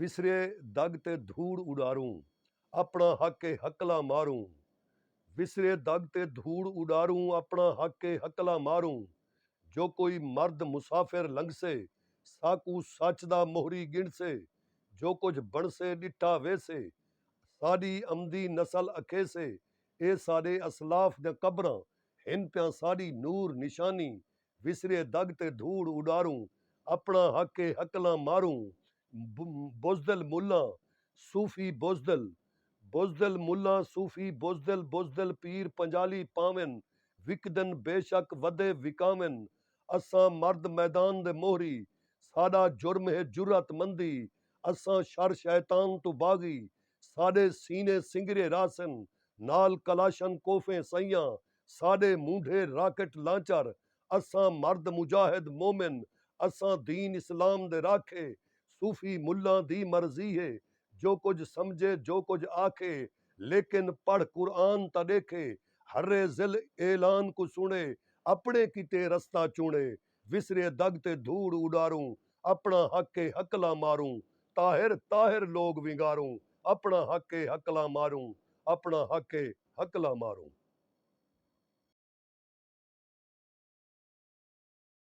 विसरे दग ते धूड़ उडारूं, अपना हक हकला मारूं। विसरे दग ते धूड़ उडारूं, अपना हक हकला मारूं। जो कोई मर्द मुसाफिर लंघसे, साकू सच दा मोहरी गिणसे। जो कुछ बनसे डिठा वेसे, साडी अमदी नस्ल अखेसे। ए साडे असलाफ द कबरां, हिन प्या साडी नूर निशानी। विसरे दग ते धूड़ उडारूं, अपना हक हकला मारूं। बुज़दिल मुल्ला सूफी बुज़दिल मुल्ला सूफी बुज़दिल पीर पंजाली पावन। विकदन बेशक वदे विकावन। असां मर्द मैदान दे मोहरी, साडा जुर्म है जुर्रत मंदी। असां शर शैतान तो बागी, साडे सीने सिंगरे रासन। नाल कलाशन कोफे सैयां, साडे मूंढे राकेट लांचर। असां मर्द मुजाहिद मोमिन, असां दीन इस्लाम दे राखे। सूफी मुल्ला दी मर्जी है, जो कुछ समझे जो कुछ आखे। लेकिन पढ़ कुरान ता देखे, हर्रे जिल ऐलान को सुने। अपने किते रस्ता चुने, विसरे दग ते धूड़ उडारूं। अपना हक हकला मारूं, ताहिर ताहिर लोग विंगारूं। अपना हक हकला मारूं, अपना हक हकला मारूं।